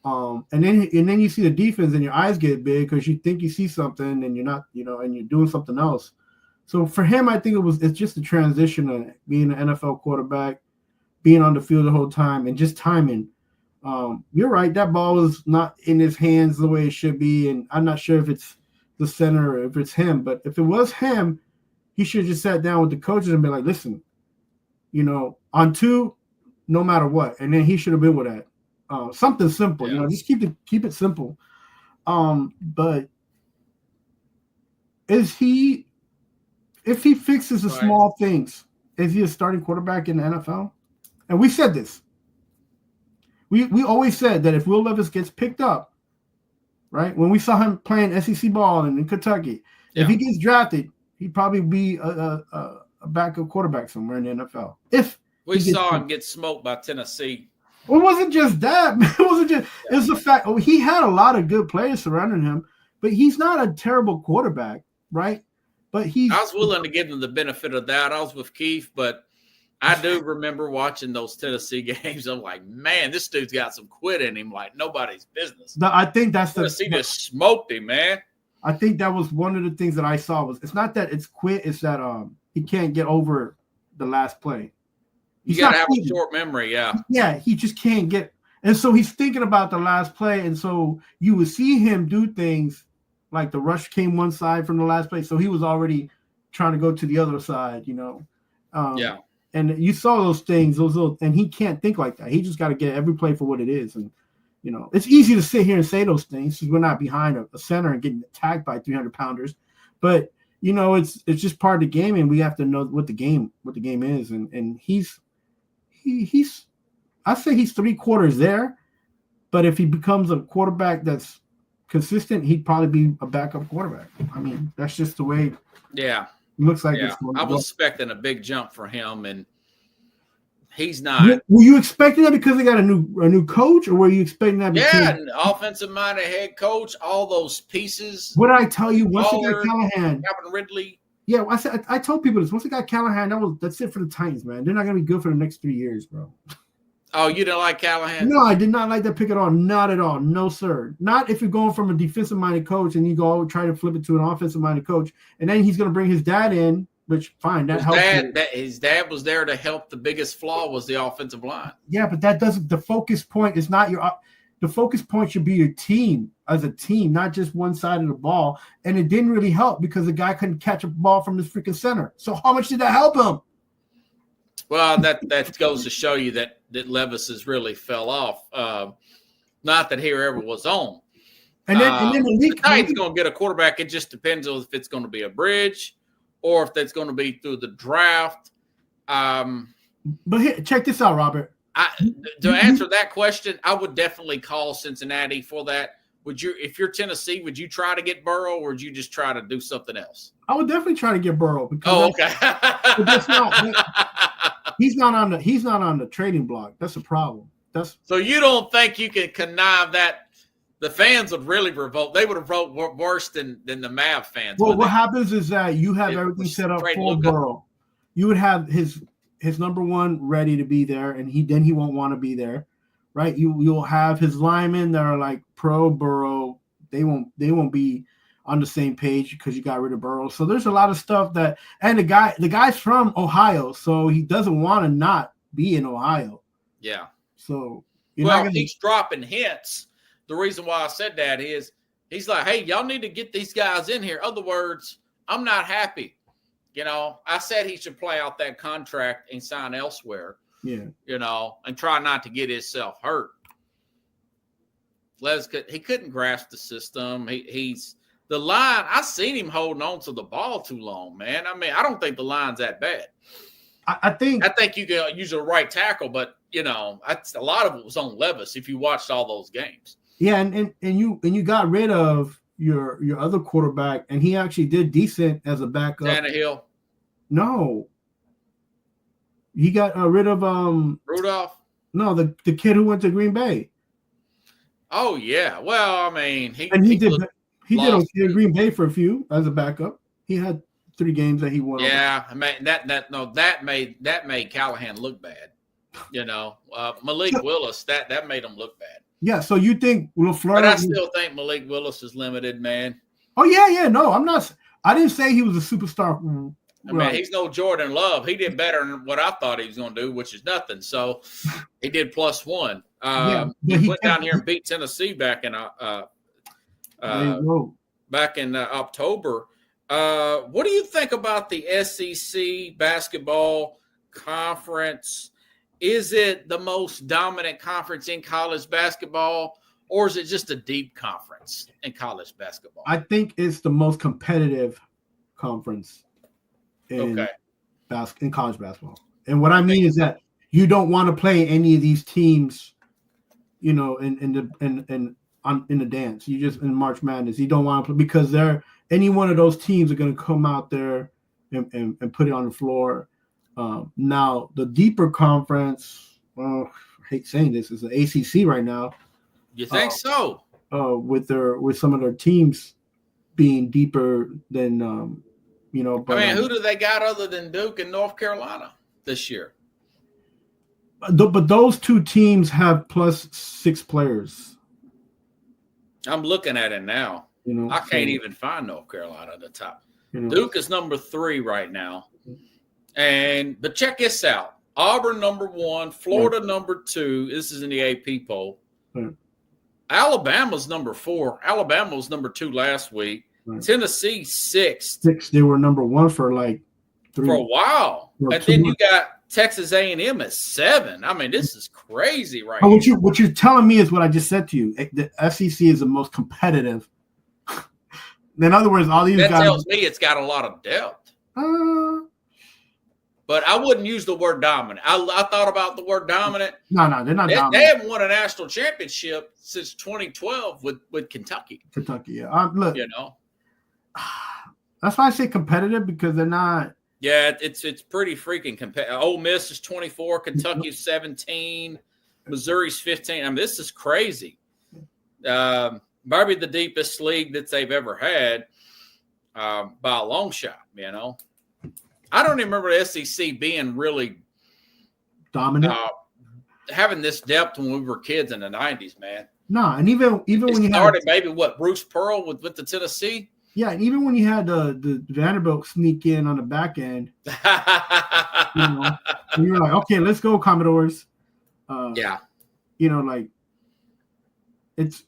And then you see the defense and your eyes get big because you think you see something and you're not, and you're doing something else. So for him, I think it's just a transition of being an NFL quarterback, being on the field the whole time, and just timing. You're right. That ball was not in his hands the way it should be. And I'm not sure if it's the center or if it's him, but if it was him, he should have just sat down with the coaches and been like, listen, on 2, no matter what. And then he should have been with that. Something simple, just keep it simple. But Is he, if he fixes the Right. small things, is he a starting quarterback in the NFL? And we said this. We always said that if Will Levis gets picked up, right, when we saw him playing SEC ball in Kentucky, if he gets drafted, he'd probably be a backup quarterback somewhere in the NFL. If We he gets saw him picked. get smoked by Tennessee. Well, it wasn't just that. It wasn't just. It was the fact. Oh, he had a lot of good players surrounding him, but he's not a terrible quarterback, right? But he's. I was willing to give him the benefit of that. I was with Keith, but I do remember watching those Tennessee games. I'm like, man, this dude's got some quit in him like nobody's business. I think that's Tennessee just smoked him, man. I think that was one of the things that I saw was it's not that it's quit, it's that he can't get over the last play. You got to have a short memory, yeah. Yeah, he just can't get. And so he's thinking about the last play. And so you would see him do things like the rush came one side from the last play. So he was already trying to go to the other side, Yeah. And you saw those things, and he can't think like that. He just got to get every play for what it is. And, it's easy to sit here and say those things because we're not behind a center and getting attacked by 300-pounders. But, it's just part of the game, and we have to know what the game is. And he's I say he's 3/4 there, but if he becomes a quarterback that's consistent, he'd probably be a backup quarterback. I mean, that's just the way Yeah. it looks like Yeah. it's going I to go. was expecting a big jump for him, and he's not. Were you expecting that because they got a new coach, or were you expecting that because Yeah, and offensive-minded head coach, all those pieces. what did I tell you? Once they got Waller, Callahan, Calvin Ridley. yeah, I told people this. Once they got Callahan, that's it for the Titans, man. They're not going to be good for the next 3 years, bro. Oh, you didn't like Callahan? No, I did not like that pick at all. Not at all. No, sir. Not if you're going from a defensive-minded coach and you go try to flip it to an offensive-minded coach, and then he's going to bring his dad in, which, fine, that helps. His dad was there to help. The biggest flaw was the offensive line. Yeah, but that doesn't – the focus point is not your – the focus point should be your team as a team, not just one side of the ball. And it didn't really help because the guy couldn't catch a ball from his freaking center. So how much did that help him? Well, that goes to show you that Levis has really fell off. Not that he ever was on. And then the Titans going to get a quarterback. It just depends on if it's going to be a bridge or if that's going to be through the draft. But here, check this out, Robert. To answer that question, I would definitely call Cincinnati for that. If you're Tennessee, would you try to get Burrow, or would you just try to do something else? I would definitely try to get Burrow because okay. But that's he's not on the trading block. That's a problem. So you don't think you can connive that? The fans would really revolt. They would have voted worse than the Mav fans. Well, what happens is that you have everything set up trade for Luka. Burrow. You would have his number one ready to be there, and he won't want to be there, right? You'll have his linemen that are like pro Burrow. They won't be on the same page because you got rid of Burrow. So there's a lot of stuff that, and the guy's from Ohio, so he doesn't want to not be in Ohio. Yeah. So he's dropping hints. The reason why I said that is he's like, hey, y'all need to get these guys in here. Other words, I'm not happy. I said he should play out that contract and sign elsewhere. Yeah. And try not to get himself hurt. He couldn't grasp the system. He's the line. I seen him holding on to the ball too long, man. I mean, I don't think the line's that bad. I think you can use a right tackle, but a lot of it was on Levis if you watched all those games. Yeah, and you got rid of your other quarterback, and he actually did decent as a backup. Tannehill. No. He got rid of Rudolph. No, the kid who went to Green Bay. Oh yeah. Well, I mean, he did okay in Green Bay for a few as a backup. He had 3 games that he won. Yeah, I mean that made Callahan look bad. Malik Willis that made him look bad. Yeah, so you think LaFleur? But I still think Malik Willis is limited, man. Oh yeah. No, I'm not. I didn't say he was a superstar. I mean, he's no Jordan Love. He did better than what I thought he was going to do, which is nothing. So he did +1. He went down here and beat Tennessee back in October. What do you think about the SEC basketball conference? Is it the most dominant conference in college basketball, or is it just a deep conference in college basketball? I think it's the most competitive conference in Okay. in college basketball. And what I mean is that you don't want to play any of these teams, in the dance. You just in March Madness. You don't want to play because any one of those teams are going to come out there and put it on the floor. Now the deeper conference, I hate saying this, is the ACC right now. You think so? With some of their teams being deeper than But, who do they got other than Duke and North Carolina this year? But those two teams have plus 6 players. I'm looking at it now. I can't even find North Carolina at the top. Duke is number 3 right now. But check this out. Auburn number 1, Florida number 2. This is in the AP poll. Right. Alabama's number 4. Alabama was number 2 last week. Right. Tennessee 6th. They were number 1 for like 3 for a while. And then you got Texas A&M at 7. I mean, this is crazy right now. What you're telling me is what I just said to you. The SEC is the most competitive. In other words, all these guys tells me it's got a lot of depth. But I wouldn't use the word dominant. I thought about the word dominant. No, they're not dominant. They haven't won a national championship since 2012 with Kentucky. Yeah. Look, that's why I say competitive, because they're not. Yeah, it's pretty freaking competitive. Ole Miss is 24, Kentucky's 17, Missouri's 15. I mean, this is crazy. Probably the deepest league that they've ever had by a long shot, I don't even remember the SEC being really dominant, having this depth when we were kids in the 90s, man. No, and even when you started maybe Bruce Pearl with the Tennessee. Yeah, and even when you had the Vanderbilt sneak in on the back end, and you're like, okay, let's go Commodores. It's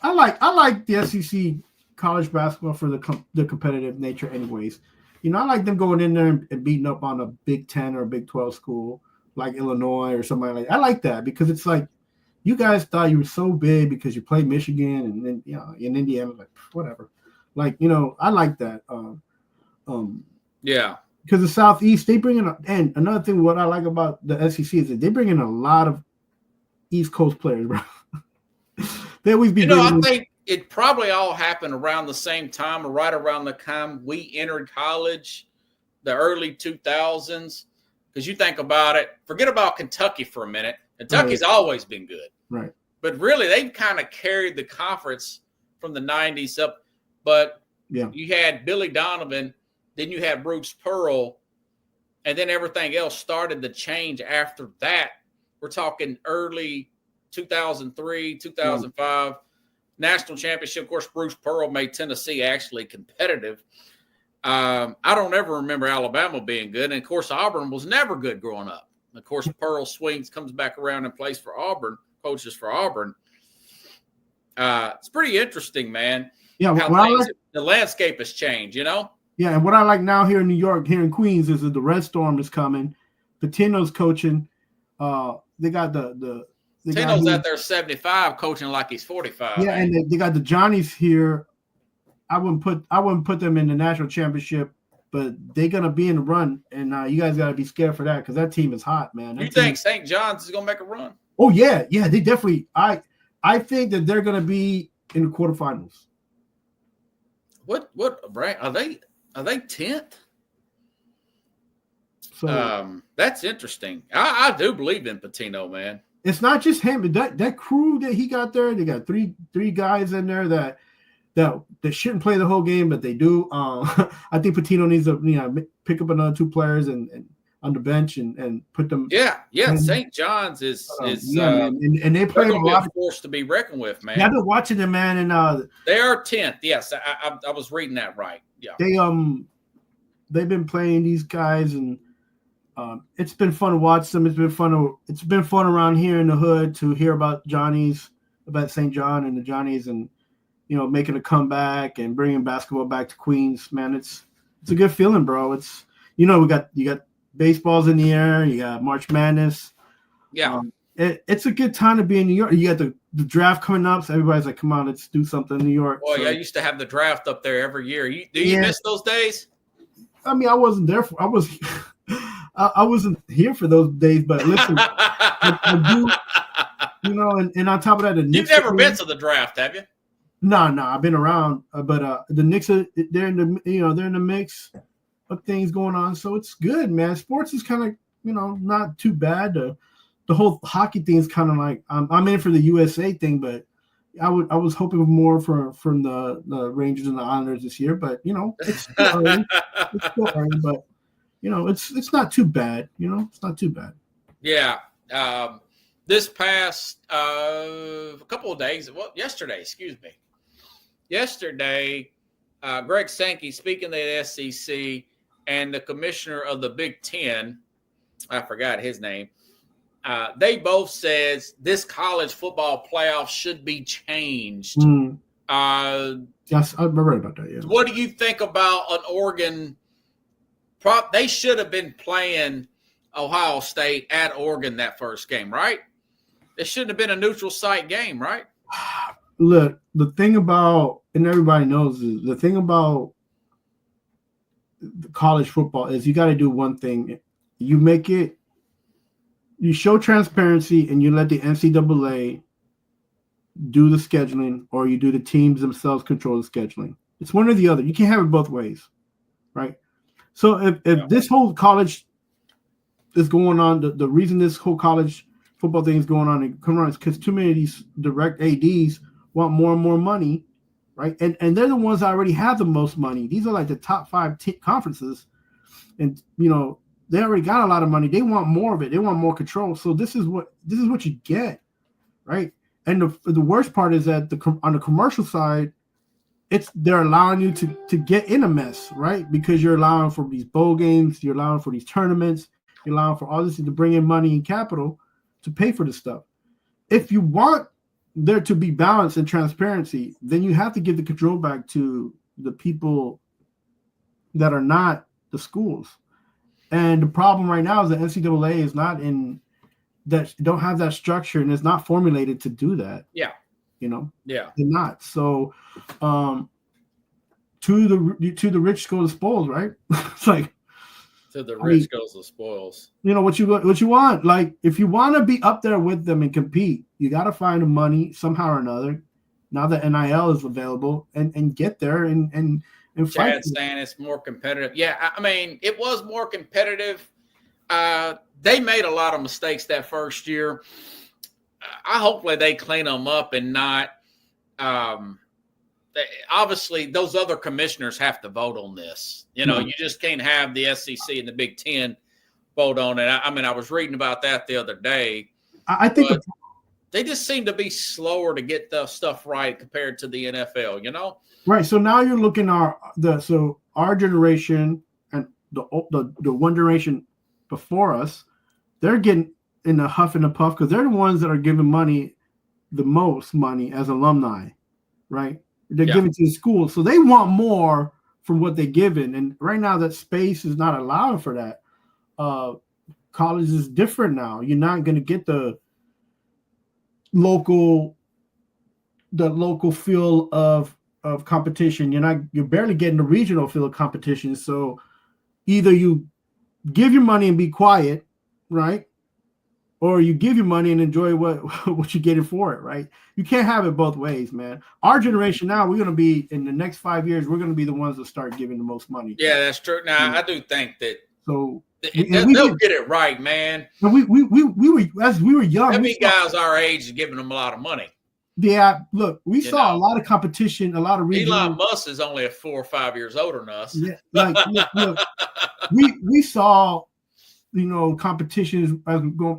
I like the SEC college basketball for the competitive nature, anyways. I like them going in there and beating up on a Big 10 or a Big 12 school like Illinois or somebody like that. I like that, because it's like you guys thought you were so big because you played Michigan and then in Indiana, like whatever. Like, I like that. Because the Southeast, they bring in and another thing what I like about the SEC is that they bring in a lot of East Coast players, bro. They always be I think it probably all happened around the same time, or right around the time we entered college, the early 2000s. Because you think about it, forget about Kentucky for a minute. Kentucky's always been good. Right. But really, they've kind of carried the conference from the 90s up. But you had Billy Donovan, then you had Bruce Pearl, and then everything else started to change after that. We're talking early 2003, 2005. National championship. Of course, Bruce Pearl made Tennessee actually competitive. I don't ever remember Alabama being good. And, of course, Auburn was never good growing up. And of course, Pearl comes back around and plays for Auburn, coaches for Auburn. It's pretty interesting, man. Yeah, the landscape has changed, Yeah, and what I like now here in New York, here in Queens, is that the Red Storm is coming. Patino's coaching. They got Tino's out there 75, coaching like he's 45. Yeah, and they got the Johnnies here. I wouldn't put them in the national championship, but they're gonna be in the run, and you guys gotta be scared for that, because that team is hot, man. You think St. John's is gonna make a run? Oh yeah, they definitely. I think that they're gonna be in the quarterfinals. What Brad? Are they 10th? So that's interesting. I do believe in Patino, man. It's not just him, but that crew that he got there. They got three guys in there that shouldn't play the whole game, but they do. I think Patino needs to pick up another 2 players and on the bench and put them. Yeah. St. John's is and they play a lot. Force to be reckoned with, man. Yeah, I've been watching them, man, and they are 10th. Yes, I was reading that right. Yeah, they've been playing these guys, and it's been fun to watch them. It's been fun around here in the hood to hear about St. John and the Johnnies, and making a comeback and bringing basketball back to Queens. Man, it's a good feeling, bro. It's you got baseballs in the air. You got March Madness. Yeah, it's a good time to be in New York. You got the draft coming up, so everybody's like, "Come on, let's do something in New York." Boy, I used to have the draft up there every year. Do you miss those days? I mean, I wasn't there for. I wasn't here for those days. But listen, I do, you know, and on top of that, the Knicks. You've never been to the draft, have you? No, I've been around, but the Knicks are they're in the mix of things going on, so it's good, man. Sports is kind of not too bad. The whole hockey thing is kind of like I'm in for the USA thing, but I was hoping more from the Rangers and the Islanders this year, but it's still early. It's still early, but it's not too bad. It's not too bad. Yeah. This past a couple of days, yesterday, Greg Sankey, speaking to the SEC, and the commissioner of the Big Ten, I forgot his name, they both said this college football playoff should be changed. Yes, I read about that, yeah. What do you think about an Oregon? They should have been playing Ohio State at Oregon that first game, right? It shouldn't have been a neutral site game, right? Look, the thing about, and everybody knows this, the thing about college football is you got to do one thing. You show transparency and you let the NCAA do the scheduling, or you do the teams themselves control the scheduling. It's one or the other. You can't have it both ways, right? So if this whole college is going on, the reason this whole college football thing is going on is because too many of these direct ADs want more and more money, right? And they're the ones that already have the most money. These are like the top 5 conferences, and they already got a lot of money. They want more of it. They want more control. So this is what you get, right? And the worst part is that on the commercial side, they're allowing you to get in a mess, right? Because you're allowing for these bowl games, you're allowing for these tournaments, you're allowing for all this to bring in money and capital to pay for this stuff. If you want there to be balance and transparency, then you have to give the control back to the people that are not the schools. And the problem right now is the NCAA is not in that, don't have that structure, and is not formulated to do that. Yeah. They're not. So to the rich go the spoils, right? It's like, to the rich goes the spoils. What you want. Like, if you want to be up there with them and compete, you got to find the money somehow or another. Now that NIL is available, and get there and fight. Chad's saying it's more competitive. Yeah, I mean, it was more competitive. They made a lot of mistakes that first year. Hopefully they clean them up and not. Obviously, those other commissioners have to vote on this. You just can't have the SEC and the Big Ten vote on it. I mean, I was reading about that the other day. I think they just seem to be slower to get the stuff right compared to the NFL. Right. So now you're looking our generation and the one generation before us, they're getting in a huff and a puff because they're the ones that are giving the most money as alumni, right? They're giving to the school. So they want more from what they're given. And right now that space is not allowing for that. College is different now. You're not going to get the local feel of competition. You're barely getting the regional feel of competition. So either you give your money and be quiet, right? Or you give your money and enjoy what you're getting for it, right? You can't have it both ways, man. Our generation now, we're going to be, in the next 5 years, we're going to be the ones that start giving the most money. Yeah, that's true. Now, I do think that they'll get it right, man. We were young. How many guys our age is giving them a lot of money? Yeah, look, we saw a lot of competition, a lot of regional. Elon Musk is only 4 or 5 years older than us. Yeah, look, we saw, competitions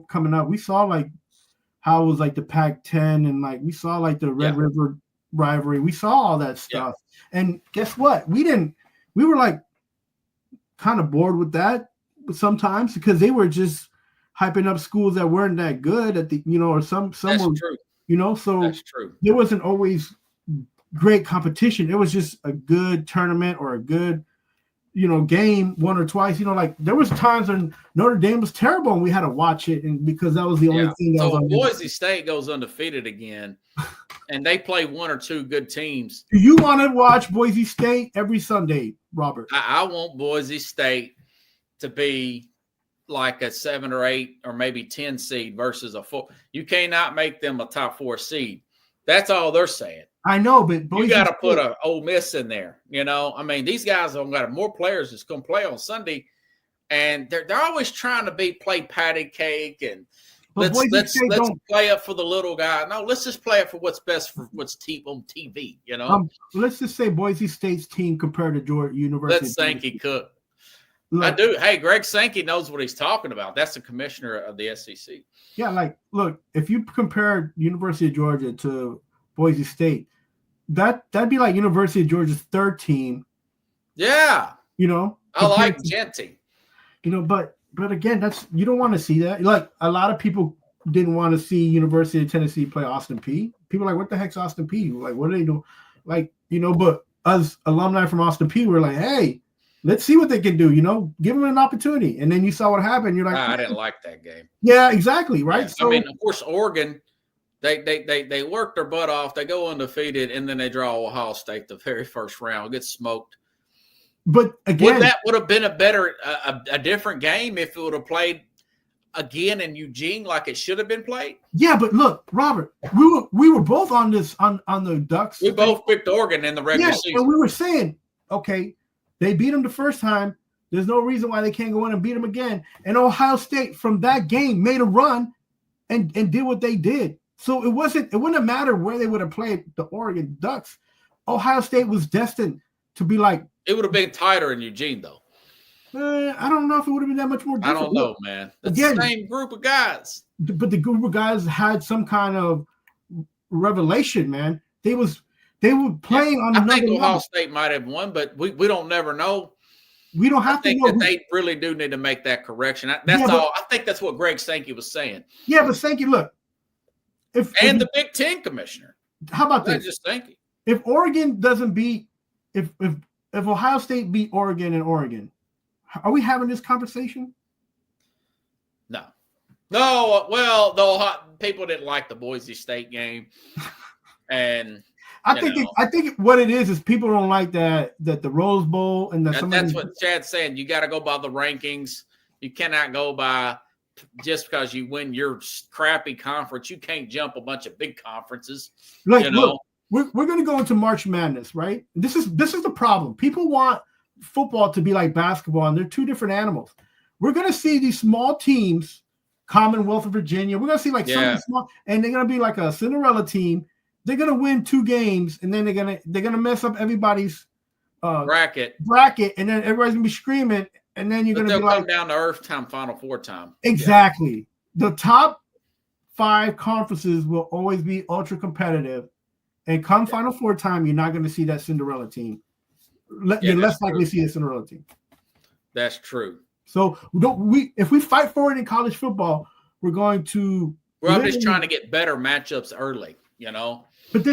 coming up. We saw like how it was like the Pac-10, and like we saw like the Red River rivalry. We saw all that stuff. Yeah. And guess what? We were like kind of bored with that sometimes because they were just hyping up schools that weren't that good at the, or some That's were, true. So that's true. There wasn't always great competition. It was just a good tournament or a good, game one or twice. Like there was times when Notre Dame was terrible and we had to watch it, and because that was the only thing. So if Boise State goes undefeated again, and they play one or two good teams. Do you want to watch Boise State every Sunday, Robert? I want Boise State to be like a 7 or 8 or maybe 10 seed versus a 4. You cannot make them a top 4 seed. That's all they're saying. I know, but you got to put a Ole Miss in there. You know, I mean, these guys have got more players that's going to play on Sunday, and they're always trying to play patty cake and let's play up for the little guy. No, let's just play it for what's best for what's on TV. You know, let's just say Boise State's team compared to Georgia University. Let Sankey cook. Look, I do. Hey, Greg Sankey knows what he's talking about. That's the commissioner of the SEC. Yeah, like, look, if you compare University of Georgia to Boise State, that'd be like University of Georgia's third team. Yeah. You know? I like Genty. You know, but again, you don't want to see that. Like, a lot of people didn't want to see University of Tennessee play Austin Peay. People are like, what the heck's Austin Peay? Like, what are they doing? Like, you know, but us alumni from Austin Peay were like, hey, let's see what they can do, you know, give them an opportunity. And then you saw what happened. You're like, I didn't like that game. Yeah, exactly. Right. Yeah. So, I mean, of course, Oregon, they work their butt off. They go undefeated, and then they draw Ohio State the very first round, get smoked. But again, that would have been a different game if it would have played again in Eugene like it should have been played. Yeah, but look, Robert, we were both on this on the Ducks. We both picked Oregon in the regular season. And we were saying, okay, they beat them the first time. There's no reason why they can't go in and beat them again. And Ohio State from that game made a run and did what they did. So it wouldn't have mattered where they would have played the Oregon Ducks. Ohio State was destined to be like. It would have been tighter in Eugene, though. I don't know if it would have been that much more different. I don't know, man. It's the same group of guys. But the group of guys had some kind of revelation, man. They were playing on another level. I think Ohio State might have won, but we don't never know. We don't have to know. That they really do need to make that correction. That's all. I think that's what Greg Sankey was saying. Yeah, but Sankey, look. The Big Ten commissioner. How about this? Just Sankey. If Oregon doesn't beat, if Ohio State beat Oregon and Oregon, are we having this conversation? No. Well, people didn't like the Boise State game, and I think what it is people don't like that the Rose Bowl and that's what Chad's saying. You got to go by the rankings. You cannot go by just because you win your crappy conference. You can't jump a bunch of big conferences. Like, look, we're going to go into March Madness, right? This is the problem. People want football to be like basketball, and they're two different animals. We're going to see these small teams, Commonwealth of Virginia. We're going to see some small, and they're going to be like a Cinderella team. They're going to win 2 games, and then they're going to mess up everybody's bracket, and then everybody's going to be screaming, and then you're going to be come down to earth time, Final Four time. Exactly. Yeah. The top 5 conferences will always be ultra competitive, and come Final Four time, you're not going to see that Cinderella team. You're less likely to see a Cinderella team. That's true. So if we fight for it in college football, we're going to. I'm just trying to get better matchups early, you know. But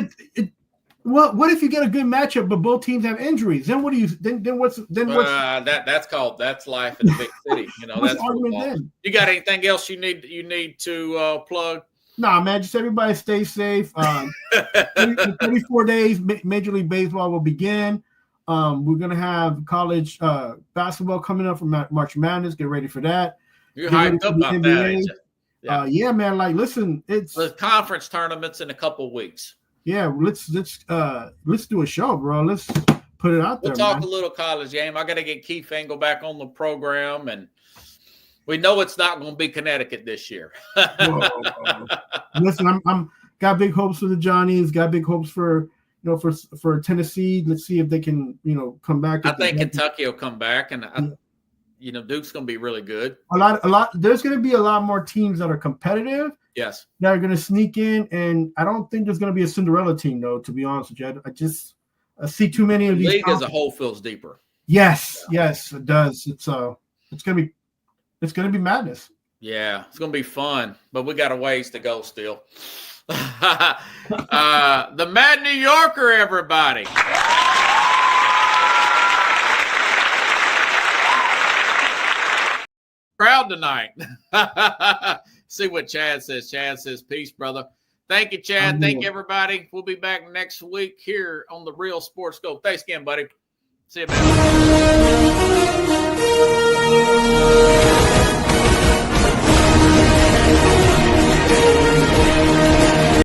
what if you get a good matchup, but both teams have injuries? Then what do you? Then what's? That's life in the big city. You know, what's that's the argument then? You got anything else you need to plug? Nah, man, just everybody stay safe. 34 days, Major League Baseball will begin. We're gonna have college basketball coming up for March Madness. Get ready for that. You're hyped up about that, ain't you? Yeah, man. Like, listen, it's the conference tournaments in a couple of weeks. Yeah, let's do a show, bro. Let's put it out there. We'll talk a little college game. I got to get Keith Engel back on the program, and we know it's not going to be Connecticut this year. Listen, I'm got big hopes for the Johnnies. Got big hopes for Tennessee. Let's see if they can come back. I think Kentucky will come back, and Duke's going to be really good. A lot. There's going to be a lot more teams that are competitive. Yes, that are going to sneak in, and I don't think there's going to be a Cinderella team, though. To be honest with you, I see too many of these. The league as a whole feels deeper. Yes, it does. It's going to be madness. Yeah, it's going to be fun, but we got a ways to go still. The Mad New Yorker, everybody. Crowd tonight. See what Chad says. Chad says, peace, brother. Thank you, Chad. Thank you, everybody. We'll be back next week here on the Real Sports Scope. Thanks again, buddy. See you, man.